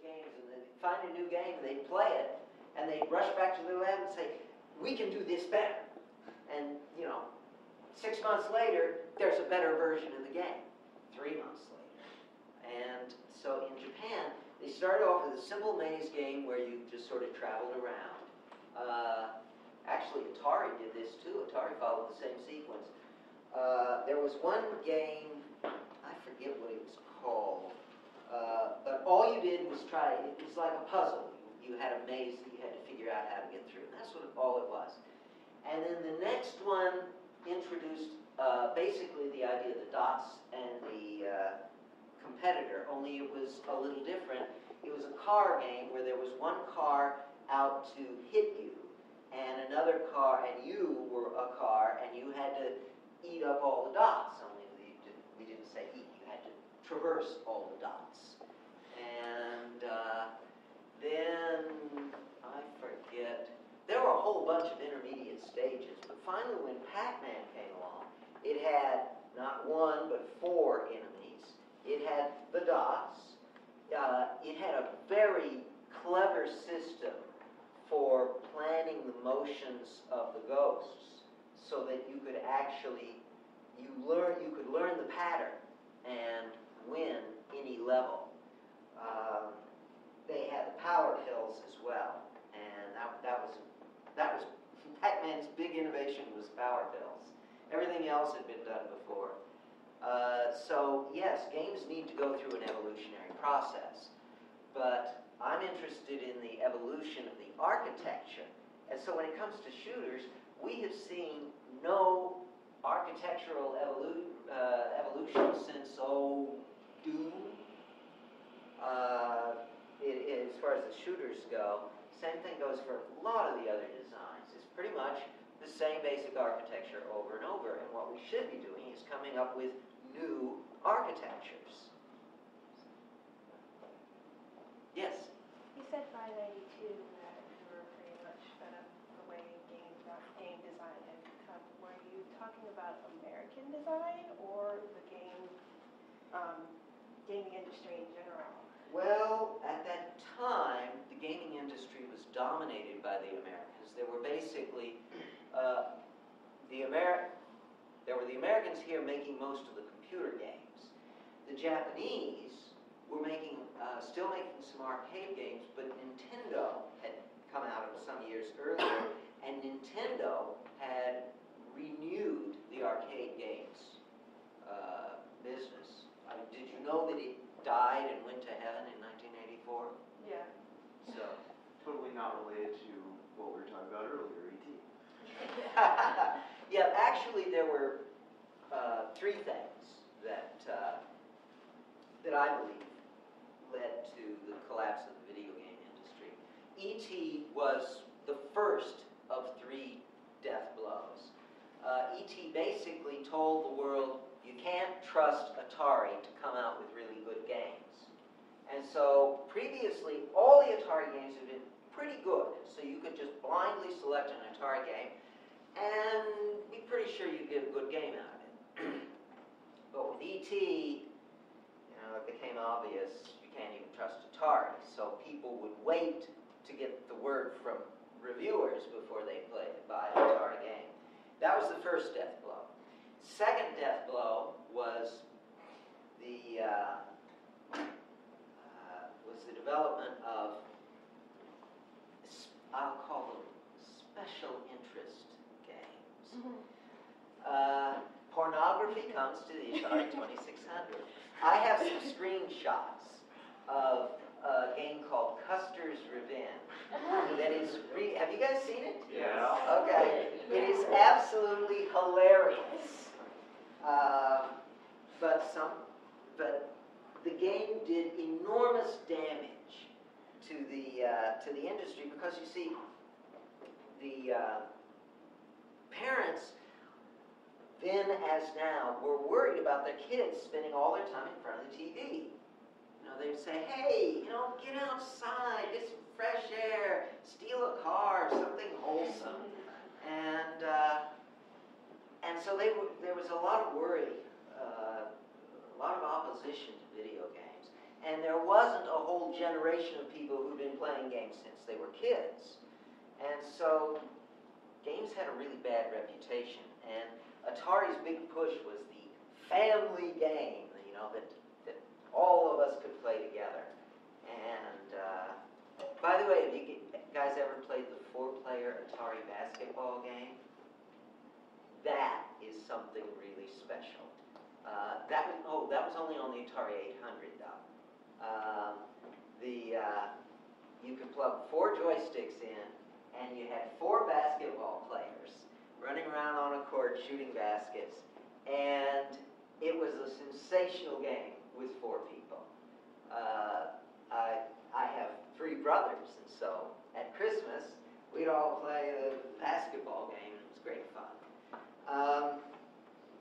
games, and they'd find a new game, they'd play it, and they'd rush back to the lab and say, we can do this better. And, 6 months later, there's a better version of the game. 3 months later. And so in Japan, they started off with a simple maze game where you just sort of traveled around. Actually, Atari did this too. Atari followed the same sequence. There was one game, I forget what it was called, but all you did was try, it was like a puzzle. You had a maze that you had to figure out how to get through, and that's all it was. And then the next one introduced basically the idea of the dots and the competitor, only it was a little different. It was a car game where there was one car out to hit you, and another car, and you were a car, and you had to eat up all the dots, only we didn't say eat, you had to traverse all the dots. And then, I forget, there were a whole bunch of intermediate stages, but finally when Pac-Man came along, it had not one, but 4 enemies. It had the dots. It had a very clever system for planning the motions of the ghosts, so that you could actually, you could learn the pattern and win any level. They had the power pills as well, and that was Pac-Man's big innovation was power pills. Everything else had been done before. So yes, games need to go through an evolutionary process, but I'm interested in the evolution of the architecture. And so when it comes to shooters, we have seen no architectural evolution since, Doom. As far as the shooters go, same thing goes for a lot of the other designs. It's pretty much the same basic architecture over and over, and what we should be doing is coming up with new architectures. Yes? You said by 92 that you were pretty much fed up the way game design had become. Were you talking about American design or the gaming industry in general? Well, at that time, the gaming industry was dominated by the Americans. There were basically there were the Americans here making most of the computer games. The Japanese were still making some arcade games, but Nintendo had come out some years earlier, and Nintendo had renewed the arcade games business. Did you know that it died and went to heaven in 1984? Yeah. So totally not related to what we were talking about earlier, E.T. Yeah, actually there were 3 things that I believe led to the collapse of the video game industry. E.T. was the first of 3 death blows. E.T. basically told the world, you can't trust Atari to come out with really good games. And so previously, all the Atari games had been pretty good. So you could just blindly select an Atari game and be pretty sure you'd get a good game out of it. But with E.T., it became obvious you can't even trust Atari. So people would wait to get the word from reviewers before they buy an Atari game. That was the first death blow. Second death blow was the development of, I'll call them special interest games. Mm-hmm. Pornography comes to the Atari 2600. I have some screenshots of a game called Custer's Revenge. That is, have you guys seen it? Yeah. Okay. It is absolutely hilarious. But the game did enormous damage to the industry because you see, the parents then as now were worried about their kids spending all their time in front of the TV. They'd say, hey, get outside, get some fresh air, steal a car, something wholesome. And so there was a lot of worry, a lot of opposition to video games. and there wasn't a whole generation of people who'd been playing games since they were kids. And so games had a really bad reputation, and Atari's big push was the family game, you know, that all of us could play together. And by the way, have you guys ever played the 4-player Atari basketball game? That is something really special. That was only on the Atari 800 though. You could plug 4 joysticks in, and you had 4 basketball players running around on a court shooting baskets, and it was a sensational game with 4 people. I have 3 brothers, and so at Christmas we'd all play the basketball game, and it was great fun.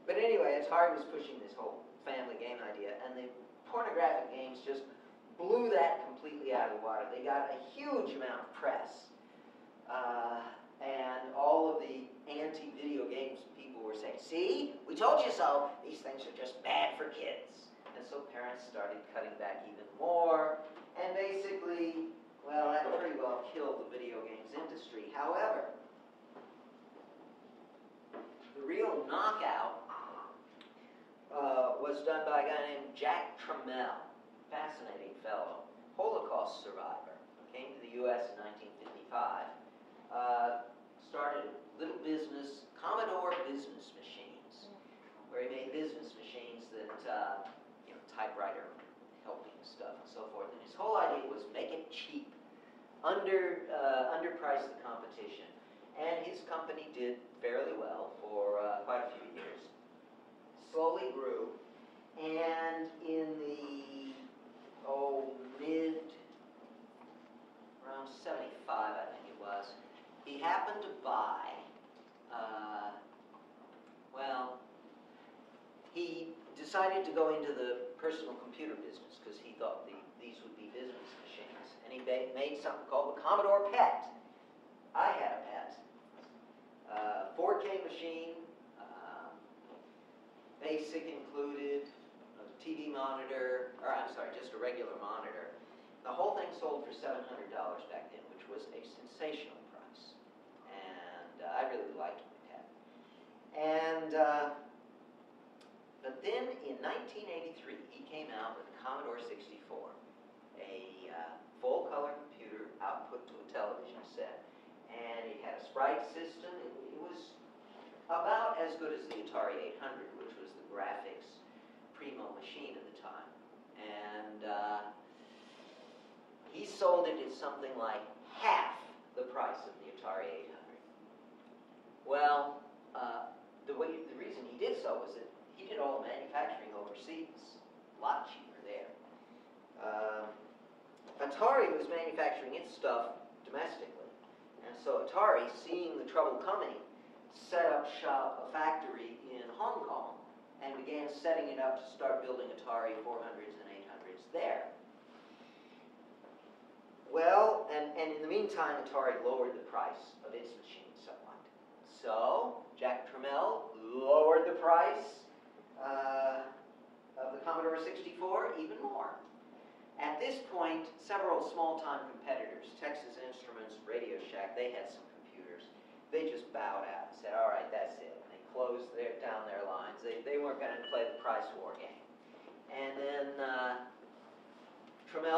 But anyway, Atari was pushing this whole family game idea, and the pornographic games just blew that completely out of the water. They got a huge amount of press, and all of the anti-video games people were saying, "See, we told you so, these things are just bad for kids." And so parents started cutting back even more, and basically, well, that pretty well killed the video games industry. However, the real knockout was done by a guy named Jack Trammell, fascinating fellow, Holocaust survivor, came to the U.S. in 1955, started a little business, Commodore Business Machines, where he made business machines that, typewriter helping stuff and so forth. And his whole idea was make it cheap, underprice the competition. And his company did fairly well for quite a few years. Slowly grew, and in the around 75, I think it was, he happened to buy, he decided to go into the personal computer business because he thought these would be business machines, and he made something called the Commodore PET. I had a PET. 4K machine, basic included, a TV monitor, just a regular monitor. The whole thing sold for $700 back then, which was a sensational price. And I really liked my PET. And, but then in 1983, he came out with the Commodore 64, a full-color computer output to a television set. And it had a sprite system. It was about as good as the Atari 800, which was the graphics primo machine at the time. And he sold it at something like half the price of the Atari 800. Well, the reason he did so was that he did all the manufacturing overseas, a lot cheaper there. Atari was manufacturing its stuff domestically. And so Atari, seeing the trouble coming, set up shop, a factory in Hong Kong, and began setting it up to start building Atari 400s and 800s there. Well, and in the meantime, Atari lowered the price of its machine somewhat. So, Jack Trammell lowered the price of the Commodore 64 even more. At this point, several small-time competitors, Texas Instruments, Radio Shack, they had some computers. They just bowed out and said, all right, that's it. And they closed down their lines. They weren't going to play the price war game. And then Trammell